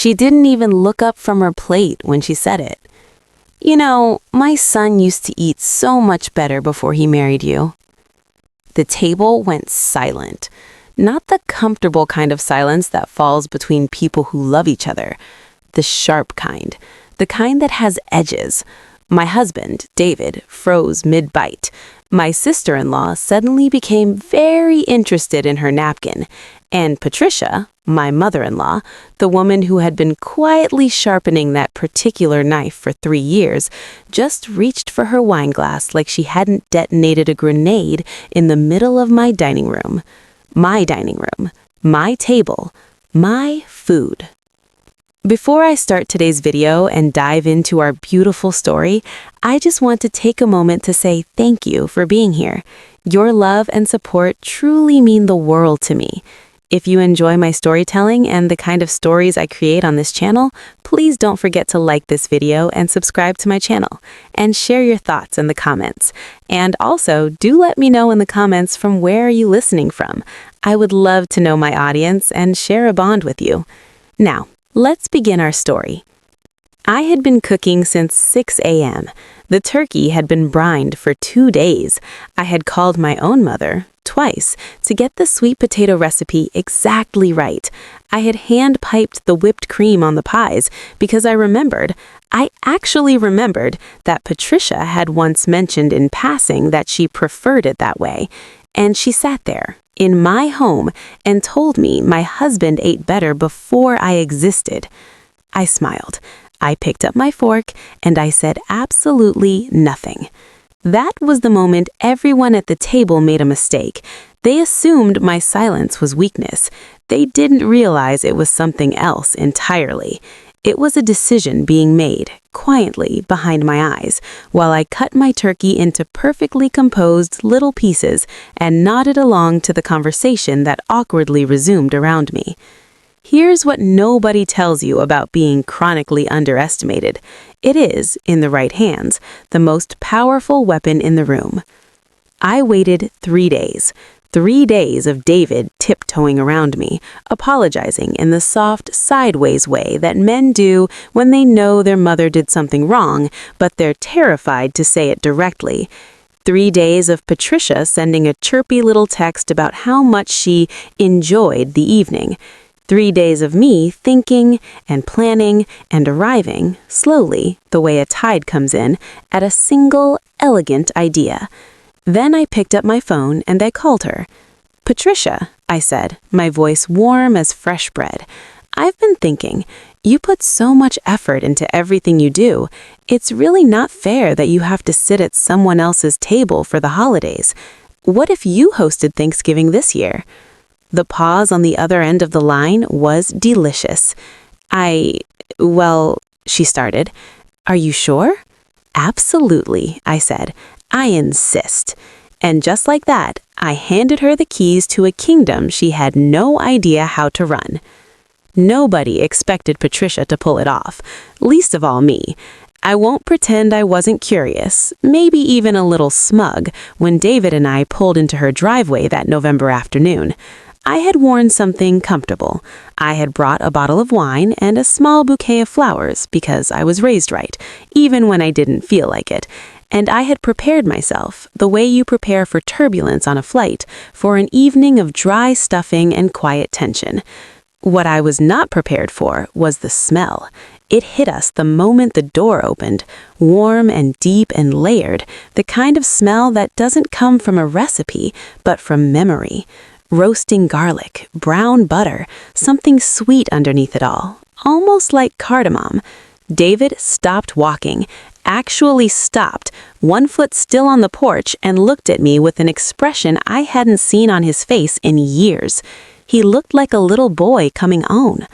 She didn't even look up from her plate when she said it. You know, my son used to eat so much better before he married you. The table went silent. Not the comfortable kind of silence that falls between people who love each other. The sharp kind. The kind that has edges. My husband, David, froze mid-bite. My sister-in-law suddenly became very interested in her napkin, and Patricia, my mother-in-law, the woman who had been quietly sharpening that particular knife for 3 years, just reached for her wine glass like she hadn't detonated a grenade in the middle of my dining room. My dining room, my table, my food. Before I start today's video and dive into our beautiful story, I just want to take a moment to say thank you for being here. Your love and support truly mean the world to me. If you enjoy my storytelling and the kind of stories I create on this channel, please don't forget to like this video and subscribe to my channel, and share your thoughts in the comments. And also, do let me know in the comments from where are you listening from. I would love to know my audience and share a bond with you. Now, let's begin our story. I had been cooking since 6 a.m. The turkey had been brined for 2 days. I had called my own mother, twice, to get the sweet potato recipe exactly right. I had hand-piped the whipped cream on the pies because I actually remembered that Patricia had once mentioned in passing that she preferred it that way. And she sat there, in my home, and told me my husband ate better before I existed. I smiled. I picked up my fork, and I said absolutely nothing. That was the moment everyone at the table made a mistake. They assumed my silence was weakness. They didn't realize it was something else entirely. It was a decision being made, quietly, behind my eyes, while I cut my turkey into perfectly composed little pieces and nodded along to the conversation that awkwardly resumed around me. Here's what nobody tells you about being chronically underestimated. It is, in the right hands, the most powerful weapon in the room. I waited 3 days. 3 days of David tiptoeing around me, apologizing in the soft, sideways way that men do when they know their mother did something wrong, but they're terrified to say it directly. 3 days of Patricia sending a chirpy little text about how much she enjoyed the evening. 3 days of me thinking and planning and arriving, slowly, the way a tide comes in, at a single, elegant idea. Then I picked up my phone and I called her. "Patricia," I said, my voice warm as fresh bread. "I've been thinking, you put so much effort into everything you do. It's really not fair that you have to sit at someone else's table for the holidays. What if you hosted Thanksgiving this year?" The pause on the other end of the line was delicious. Well, she started. "Are you sure?" "Absolutely," I said. "I insist." And just like that, I handed her the keys to a kingdom she had no idea how to run. Nobody expected Patricia to pull it off, least of all me. I won't pretend I wasn't curious, maybe even a little smug, when David and I pulled into her driveway that November afternoon. I had worn something comfortable. I had brought a bottle of wine and a small bouquet of flowers because I was raised right, even when I didn't feel like it. And I had prepared myself, the way you prepare for turbulence on a flight, for an evening of dry stuffing and quiet tension. What I was not prepared for was the smell. It hit us the moment the door opened, warm and deep and layered, the kind of smell that doesn't come from a recipe, but from memory. Roasting garlic, brown butter, something sweet underneath it all, almost like cardamom. David stopped walking, actually stopped, one foot still on the porch, and looked at me with an expression I hadn't seen on his face in years. He looked like a little boy coming on.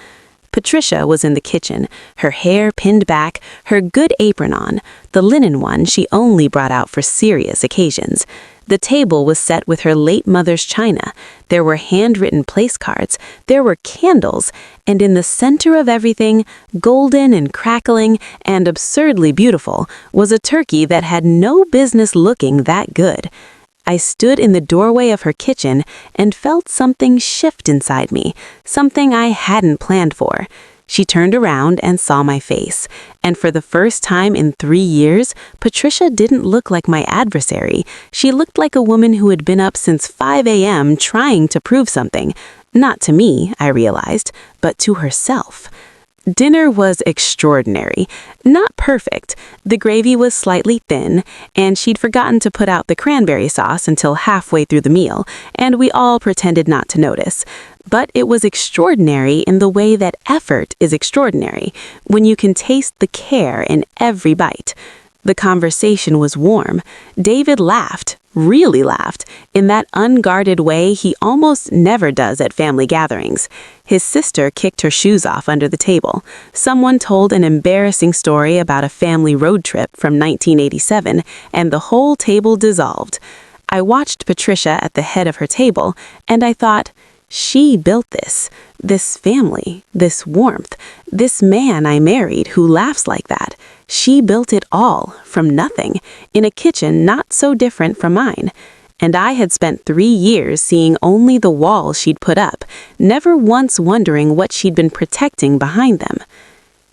Patricia was in the kitchen, her hair pinned back, her good apron on, the linen one she only brought out for serious occasions. The table was set with her late mother's china. There were handwritten place cards. There were candles. And in the center of everything, golden and crackling and absurdly beautiful, was a turkey that had no business looking that good. I stood in the doorway of her kitchen and felt something shift inside me, something I hadn't planned for. She turned around and saw my face, and for the first time in 3 years, Patricia didn't look like my adversary. She looked like a woman who had been up since 5 a.m. trying to prove something. Not to me, I realized, but to herself. Dinner was extraordinary. Not perfect. The gravy was slightly thin, and she'd forgotten to put out the cranberry sauce until halfway through the meal, and we all pretended not to notice. But it was extraordinary in the way that effort is extraordinary, when you can taste the care in every bite. The conversation was warm. David laughed, really laughed, in that unguarded way he almost never does at family gatherings. His sister kicked her shoes off under the table. Someone told an embarrassing story about a family road trip from 1987, and the whole table dissolved. I watched Patricia at the head of her table, and I thought, she built this family, this warmth, this man I married who laughs like that. She built it all, from nothing, in a kitchen not so different from mine. And I had spent 3 years seeing only the walls she'd put up, never once wondering what she'd been protecting behind them.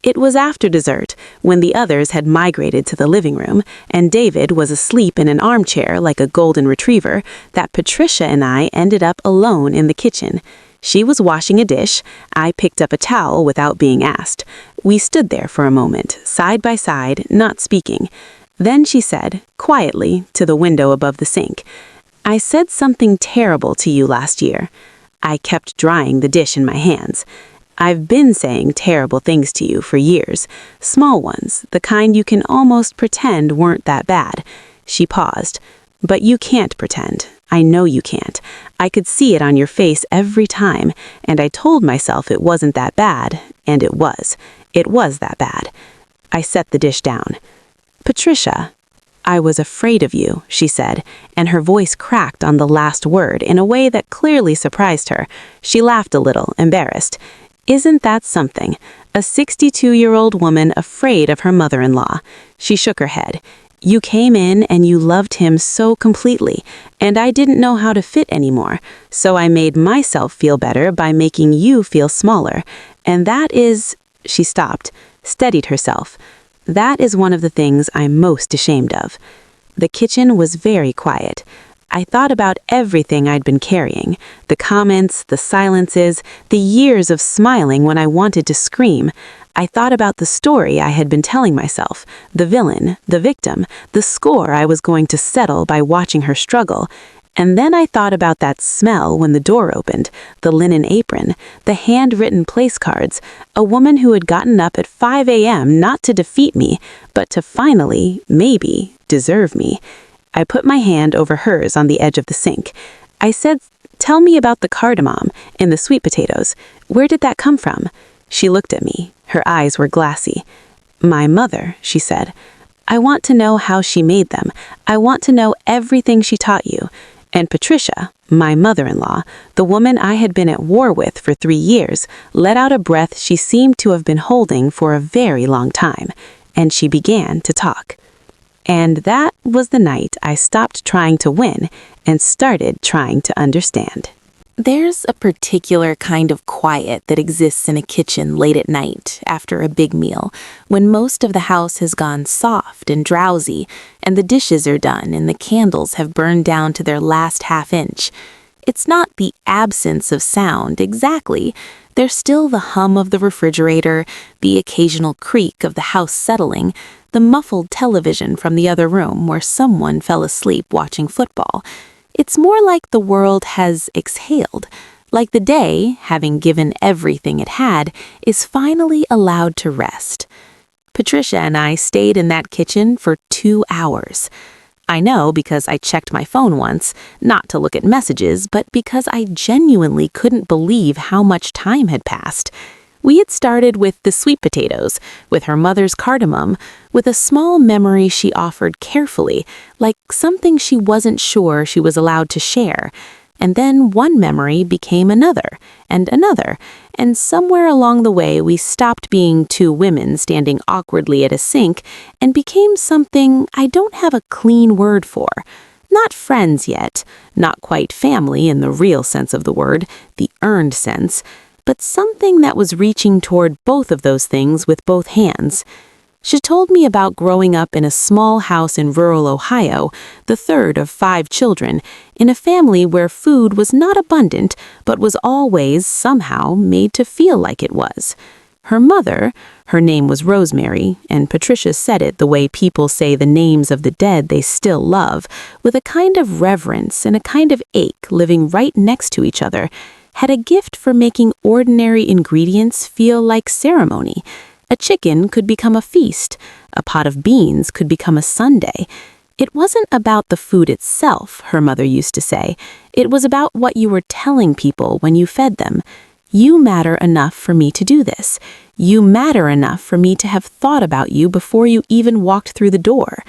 It was after dessert, when the others had migrated to the living room, and David was asleep in an armchair like a golden retriever, that Patricia and I ended up alone in the kitchen. She was washing a dish. I picked up a towel without being asked. We stood there for a moment, side by side, not speaking. Then she said, quietly, to the window above the sink, "I said something terrible to you last year." I kept drying the dish in my hands. "I've been saying terrible things to you for years. Small ones, the kind you can almost pretend weren't that bad." She paused. "But you can't pretend. I know you can't. I could see it on your face every time, and I told myself it wasn't that bad, and it was. It was that bad." I set the dish down. "Patricia, I was afraid of you," she said, and her voice cracked on the last word in a way that clearly surprised her. She laughed a little, embarrassed. "Isn't that something? A 62-year-old woman afraid of her mother-in-law." She shook her head. "You came in and you loved him so completely, and I didn't know how to fit anymore, so I made myself feel better by making you feel smaller. And that is—" She stopped, steadied herself. "That is one of the things I'm most ashamed of." The kitchen was very quiet. I thought about everything I'd been carrying, the comments, the silences, the years of smiling when I wanted to scream. I thought about the story I had been telling myself, the villain, the victim, the score I was going to settle by watching her struggle. And then I thought about that smell when the door opened, the linen apron, the handwritten place cards, a woman who had gotten up at 5 a.m. not to defeat me, but to finally, maybe, deserve me. I put my hand over hers on the edge of the sink. I said, "Tell me about the cardamom and the sweet potatoes. Where did that come from?" She looked at me. Her eyes were glassy. "My mother," she said. "I want to know how she made them. I want to know everything she taught you." And Patricia, my mother-in-law, the woman I had been at war with for 3 years, let out a breath she seemed to have been holding for a very long time, and she began to talk. And that was the night I stopped trying to win and started trying to understand. There's a particular kind of quiet that exists in a kitchen late at night after a big meal, when most of the house has gone soft and drowsy, and the dishes are done and the candles have burned down to their last half-inch. It's not the absence of sound exactly. There's still the hum of the refrigerator, the occasional creak of the house settling, the muffled television from the other room where someone fell asleep watching football. It's more like the world has exhaled, like the day, having given everything it had, is finally allowed to rest. Patricia and I stayed in that kitchen for 2 hours. I know because I checked my phone once, not to look at messages, but because I genuinely couldn't believe how much time had passed. We had started with the sweet potatoes, with her mother's cardamom, with a small memory she offered carefully, like something she wasn't sure she was allowed to share. And then one memory became another, and somewhere along the way we stopped being 2 women standing awkwardly at a sink and became something I don't have a clean word for. Not friends yet, not quite family in the real sense of the word, the earned sense. but something that was reaching toward both of those things with both hands. She told me about growing up in a small house in rural Ohio, the third of 5 children, in a family where food was not abundant, but was always, somehow, made to feel like it was. Her mother, her name was Rosemary, and Patricia said it the way people say the names of the dead they still love, with a kind of reverence and a kind of ache living right next to each other, had a gift for making ordinary ingredients feel like ceremony. A chicken could become a feast. A pot of beans could become a sundae. It wasn't about the food itself, her mother used to say. It was about what you were telling people when you fed them. You matter enough for me to do this. You matter enough for me to have thought about you before you even walked through the door.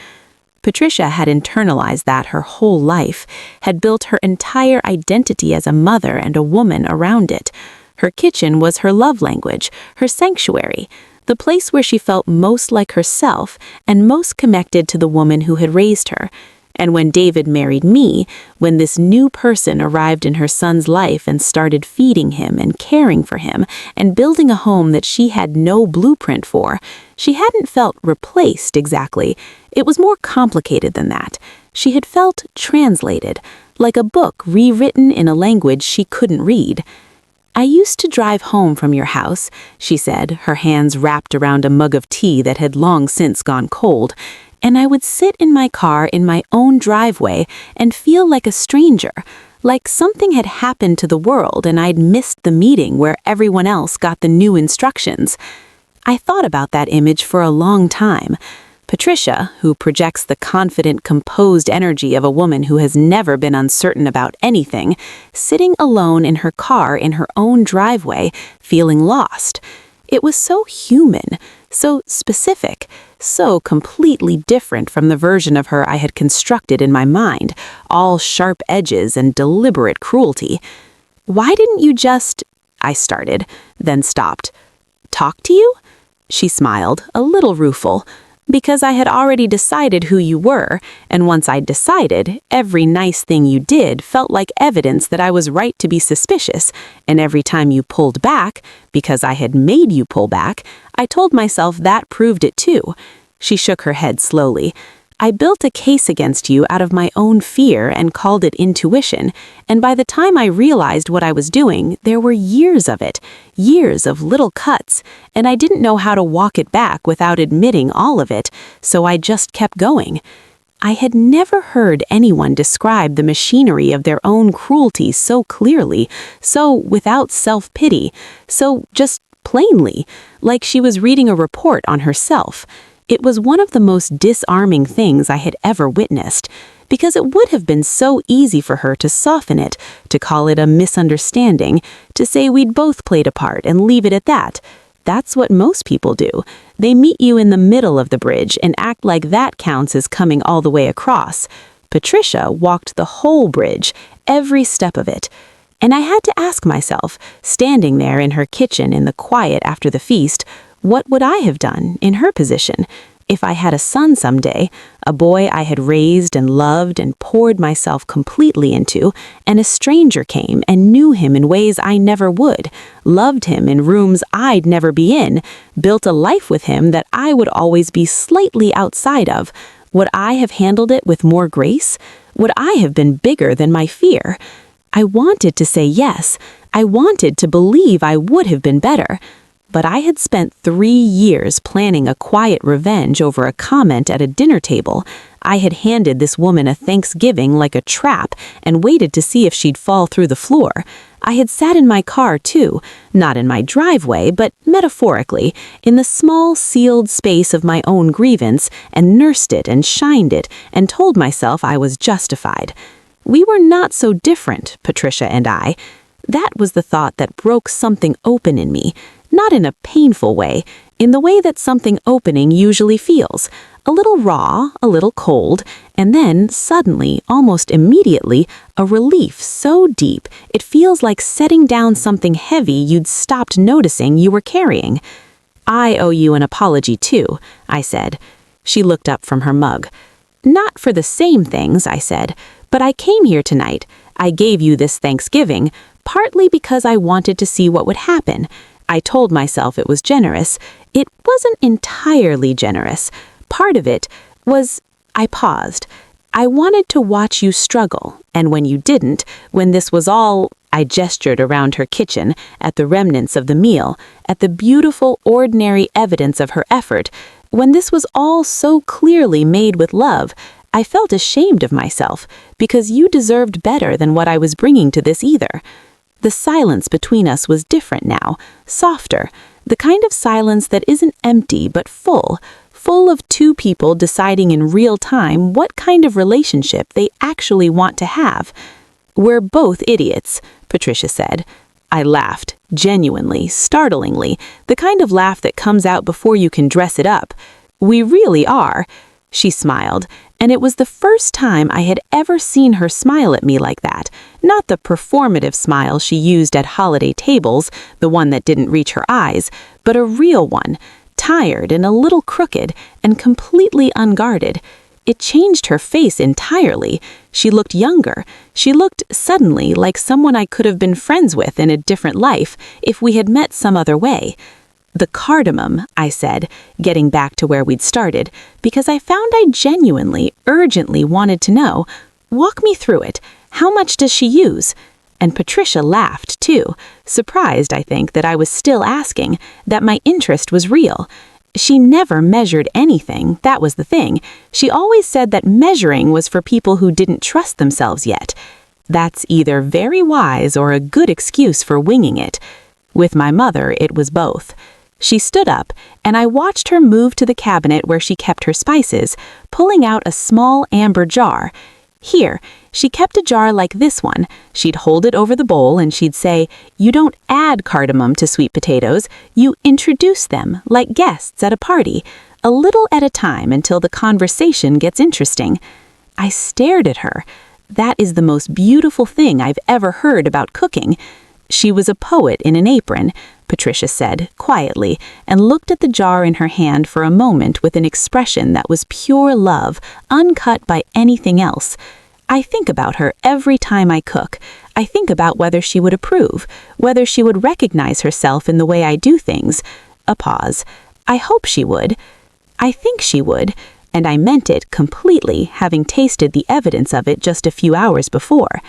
Patricia had internalized that her whole life, had built her entire identity as a mother and a woman around it. Her kitchen was her love language, her sanctuary, the place where she felt most like herself and most connected to the woman who had raised her. And when David married me, when this new person arrived in her son's life and started feeding him and caring for him and building a home that she had no blueprint for, she hadn't felt replaced exactly. It was more complicated than that. She had felt translated, like a book rewritten in a language she couldn't read. I used to drive home from your house, she said, her hands wrapped around a mug of tea that had long since gone cold, and I would sit in my car in my own driveway and feel like a stranger, like something had happened to the world and I'd missed the meeting where everyone else got the new instructions. I thought about that image for a long time. Patricia, who projects the confident, composed energy of a woman who has never been uncertain about anything, sitting alone in her car in her own driveway, feeling lost. It was so human, so specific, so completely different from the version of her I had constructed in my mind, all sharp edges and deliberate cruelty. "Why didn't you just—" I started, then stopped. "Talk to you?" She smiled, a little rueful. "Because I had already decided who you were, and once I'd decided, every nice thing you did felt like evidence that I was right to be suspicious, and every time you pulled back, because I had made you pull back, I told myself that proved it too." She shook her head slowly. "I built a case against you out of my own fear and called it intuition, and by the time I realized what I was doing, there were years of it, years of little cuts, and I didn't know how to walk it back without admitting all of it, so I just kept going." I had never heard anyone describe the machinery of their own cruelty so clearly, so without self-pity, so just plainly, like she was reading a report on herself. It was one of the most disarming things I had ever witnessed, because it would have been so easy for her to soften it, to call it a misunderstanding, to say we'd both played a part and leave it at that. That's what most people do. They meet you in the middle of the bridge and act like that counts as coming all the way across. Patricia walked the whole bridge, every step of it. And I had to ask myself, standing there in her kitchen in the quiet after the feast, what would I have done in her position? If I had a son someday, a boy I had raised and loved and poured myself completely into, and a stranger came and knew him in ways I never would, loved him in rooms I'd never be in, built a life with him that I would always be slightly outside of, would I have handled it with more grace? Would I have been bigger than my fear? I wanted to say yes. I wanted to believe I would have been better. But I had spent 3 years planning a quiet revenge over a comment at a dinner table. I had handed this woman a Thanksgiving like a trap and waited to see if she'd fall through the floor. I had sat in my car, too, not in my driveway, but metaphorically, in the small sealed space of my own grievance, and nursed it and shined it and told myself I was justified. We were not so different, Patricia and I. That was the thought that broke something open in me. Not in a painful way, in the way that something opening usually feels. A little raw, a little cold, and then, suddenly, almost immediately, a relief so deep it feels like setting down something heavy you'd stopped noticing you were carrying. "I owe you an apology, too," I said. She looked up from her mug. "Not for the same things," I said, "but I came here tonight. I gave you this Thanksgiving, partly because I wanted to see what would happen. I told myself it was generous. It wasn't entirely generous. Part of it was, I paused. I wanted to watch you struggle, and when you didn't, when this was all, I gestured around her kitchen, at the remnants of the meal, at the beautiful, ordinary evidence of her effort, when this was all so clearly made with love, I felt ashamed of myself, because you deserved better than what I was bringing to this either. The silence between us was different now, softer, the kind of silence that isn't empty but full of two people deciding in real time what kind of relationship they actually want to have. "We're both idiots," Patricia said. I laughed, genuinely, startlingly, the kind of laugh that comes out before you can dress it up. "We really are." She smiled, and it was the first time I had ever seen her smile at me like that. Not the performative smile she used at holiday tables, the one that didn't reach her eyes, but a real one, tired and a little crooked and completely unguarded. It changed her face entirely. She looked younger. She looked, suddenly, like someone I could have been friends with in a different life if we had met some other way. "The cardamom," I said, getting back to where we'd started, because I found I genuinely, urgently wanted to know. "Walk me through it. How much does she use?" And Patricia laughed, too, surprised, I think, that I was still asking, that my interest was real. She never measured anything, that was the thing. She always said that measuring was for people who didn't trust themselves yet. That's either very wise or a good excuse for winging it. With my mother, it was both. She stood up, and I watched her move to the cabinet where she kept her spices, pulling out a small amber jar. Here, she kept a jar like this one. She'd hold it over the bowl and she'd say, "You don't add cardamom to sweet potatoes, you introduce them, like guests at a party, a little at a time until the conversation gets interesting." I stared at her. That is the most beautiful thing I've ever heard about cooking. She was a poet in an apron, Patricia said, quietly, and looked at the jar in her hand for a moment with an expression that was pure love, uncut by anything else. I think about her every time I cook. I think about whether she would approve, whether she would recognize herself in the way I do things. A pause. I hope she would. I think she would, and I meant it completely, having tasted the evidence of it just a few hours before.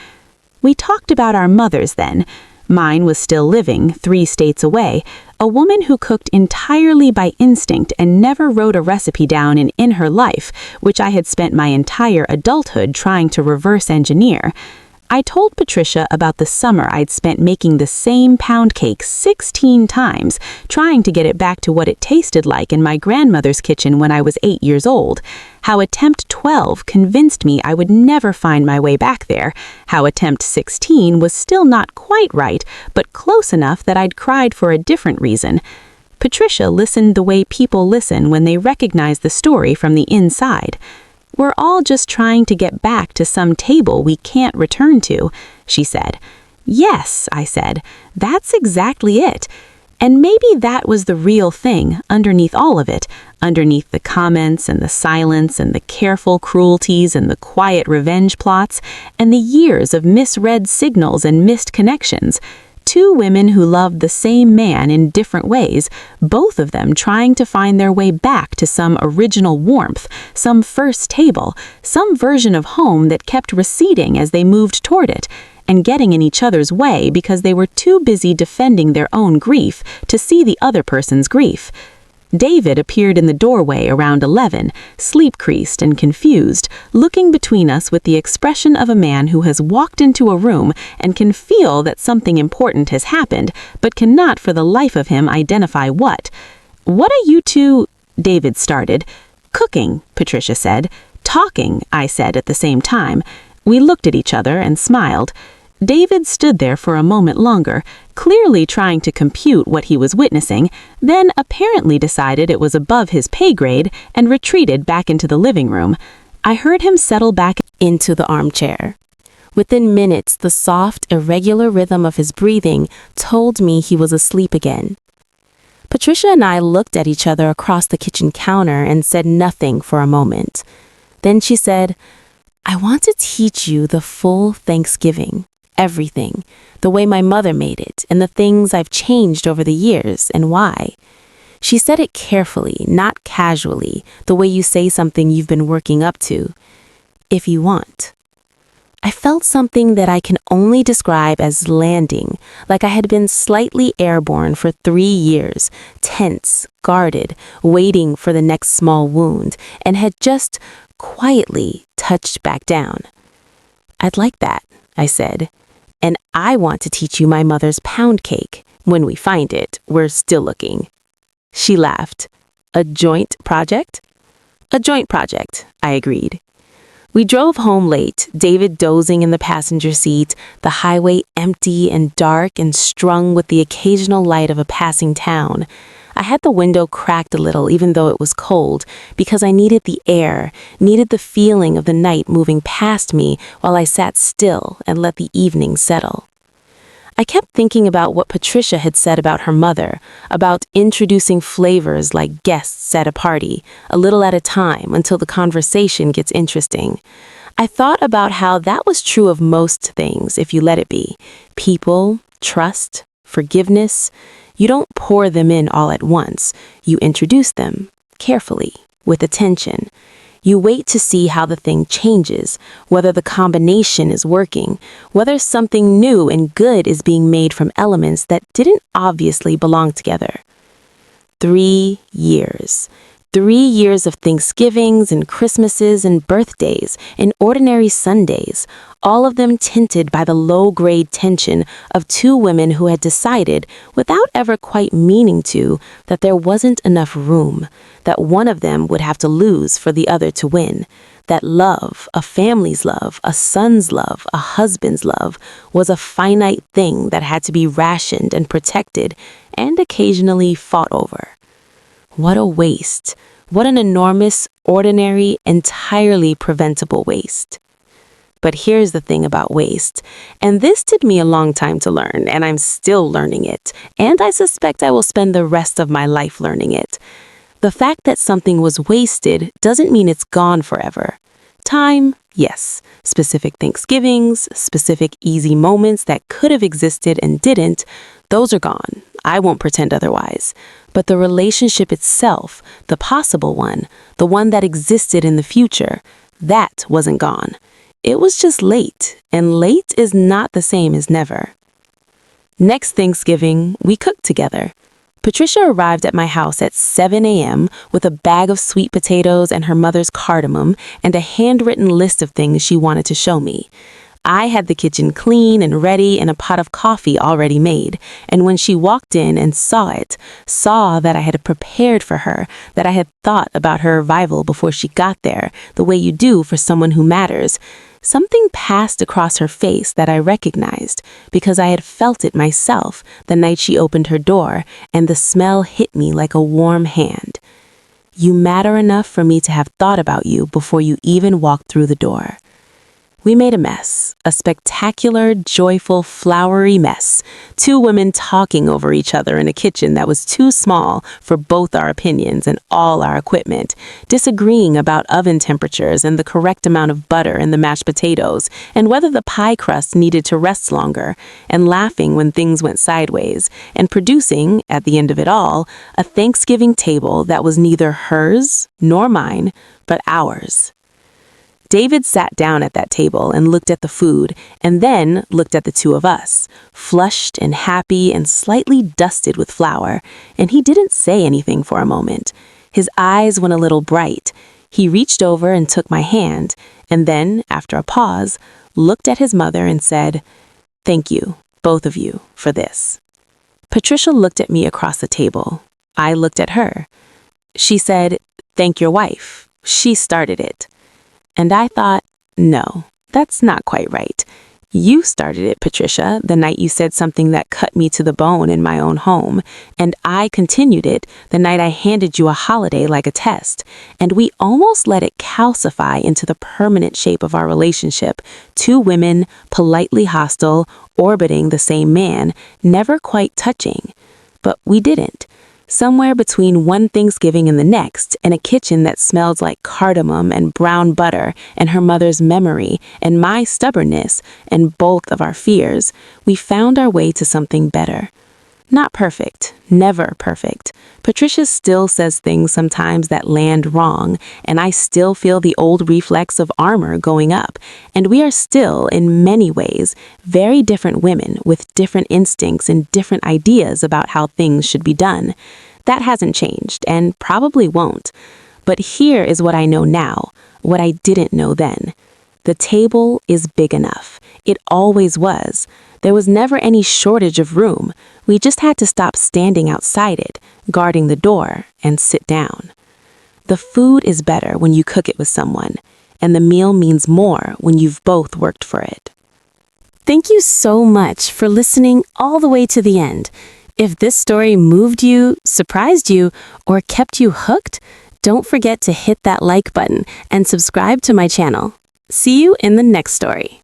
We talked about our mothers then. Mine was still living, 3 states away, a woman who cooked entirely by instinct and never wrote a recipe down in her life, which I had spent my entire adulthood trying to reverse engineer. I told Patricia about the summer I'd spent making the same pound cake 16 times, trying to get it back to what it tasted like in my grandmother's kitchen when I was 8 years old. How attempt 12 convinced me I would never find my way back there. How attempt 16 was still not quite right, but close enough that I'd cried for a different reason. Patricia listened the way people listen when they recognize the story from the inside. "We're all just trying to get back to some table we can't return to," she said. "Yes," I said, "that's exactly it." And maybe that was the real thing underneath all of it, underneath the comments and the silence and the careful cruelties and the quiet revenge plots and the years of misread signals and missed connections. 2 women who loved the same man in different ways, both of them trying to find their way back to some original warmth, some first table, some version of home that kept receding as they moved toward it, and getting in each other's way because they were too busy defending their own grief to see the other person's grief. David appeared in the doorway around 11, sleep-creased and confused, looking between us with the expression of a man who has walked into a room and can feel that something important has happened, but cannot for the life of him identify what. "What are you two?" David started. "Cooking," Patricia said. "Talking," I said at the same time. We looked at each other and smiled. David stood there for a moment longer, clearly trying to compute what he was witnessing, then apparently decided it was above his pay grade and retreated back into the living room. I heard him settle back into the armchair. Within minutes, the soft, irregular rhythm of his breathing told me he was asleep again. Patricia and I looked at each other across the kitchen counter and said nothing for a moment. Then she said, "I want to teach you the full Thanksgiving." everything, the way my mother made it, and the things I've changed over the years and why. She said it carefully, not casually, the way you say something you've been working up to. If you want. I felt something that I can only describe as landing, like I had been slightly airborne for 3 years, tense, guarded, waiting for the next small wound, and had just quietly touched back down. I'd like that, I said, and I want to teach you my mother's pound cake. When we find it, we're still looking. She laughed. A joint project? A joint project, I agreed. We drove home late, David dozing in the passenger seat, the highway empty and dark and strung with the occasional light of a passing town. I had the window cracked a little even though it was cold, because I needed the air, needed the feeling of the night moving past me while I sat still and let the evening settle. I kept thinking about what Patricia had said about her mother, about introducing flavors like guests at a party, a little at a time until the conversation gets interesting. I thought about how that was true of most things if you let it be. People, trust, forgiveness. You don't pour them in all at once. You introduce them, carefully, with attention. You wait to see how the thing changes, whether the combination is working, whether something new and good is being made from elements that didn't obviously belong together. 3 years. 3 years of Thanksgivings and Christmases and birthdays and ordinary Sundays, all of them tinted by the low-grade tension of 2 women who had decided, without ever quite meaning to, that there wasn't enough room, that one of them would have to lose for the other to win, that love, a family's love, a son's love, a husband's love, was a finite thing that had to be rationed and protected and occasionally fought over. What a waste. What an enormous, ordinary, entirely preventable waste. But here's the thing about waste, and this took me a long time to learn, and I'm still learning it, and I suspect I will spend the rest of my life learning it. The fact that something was wasted doesn't mean it's gone forever. Time, yes. Specific Thanksgivings, specific easy moments that could have existed and didn't, those are gone. I won't pretend otherwise. But the relationship itself, the possible one, the one that existed in the future, that wasn't gone. It was just late, and late is not the same as never. Next Thanksgiving, we cooked together. Patricia arrived at my house at 7 a.m. with a bag of sweet potatoes and her mother's cardamom and a handwritten list of things she wanted to show me. I had the kitchen clean and ready and a pot of coffee already made, and when she walked in and saw that I had prepared for her, that I had thought about her arrival before she got there, the way you do for someone who matters, something passed across her face that I recognized because I had felt it myself the night she opened her door, and the smell hit me like a warm hand. You matter enough for me to have thought about you before you even walked through the door. We made a mess, a spectacular, joyful, flowery mess. 2 women talking over each other in a kitchen that was too small for both our opinions and all our equipment, disagreeing about oven temperatures and the correct amount of butter in the mashed potatoes, and whether the pie crust needed to rest longer, and laughing when things went sideways, and producing, at the end of it all, a Thanksgiving table that was neither hers nor mine, but ours. David sat down at that table and looked at the food, and then looked at the 2 of us, flushed and happy and slightly dusted with flour, and he didn't say anything for a moment. His eyes went a little bright. He reached over and took my hand, and then, after a pause, looked at his mother and said, "Thank you, both of you, for this." Patricia looked at me across the table. I looked at her. She said, "Thank your wife. She started it." And I thought, no, that's not quite right. You started it, Patricia, the night you said something that cut me to the bone in my own home, and I continued it the night I handed you a holiday like a test, and we almost let it calcify into the permanent shape of our relationship, 2 women, politely hostile, orbiting the same man, never quite touching. But we didn't. somewhere between one Thanksgiving and the next, in a kitchen that smelled like cardamom and brown butter, and her mother's memory, and my stubbornness, and both of our fears, we found our way to something better. Not perfect, never perfect. Patricia still says things sometimes that land wrong, and I still feel the old reflex of armor going up, and we are still, in many ways, very different women with different instincts and different ideas about how things should be done. That hasn't changed, and probably won't. But here is what I know now, what I didn't know then. The table is big enough. It always was. There was never any shortage of room. We just had to stop standing outside it, guarding the door, and sit down. The food is better when you cook it with someone, and the meal means more when you've both worked for it. Thank you so much for listening all the way to the end. If this story moved you, surprised you, or kept you hooked, don't forget to hit that like button and subscribe to my channel. See you in the next story.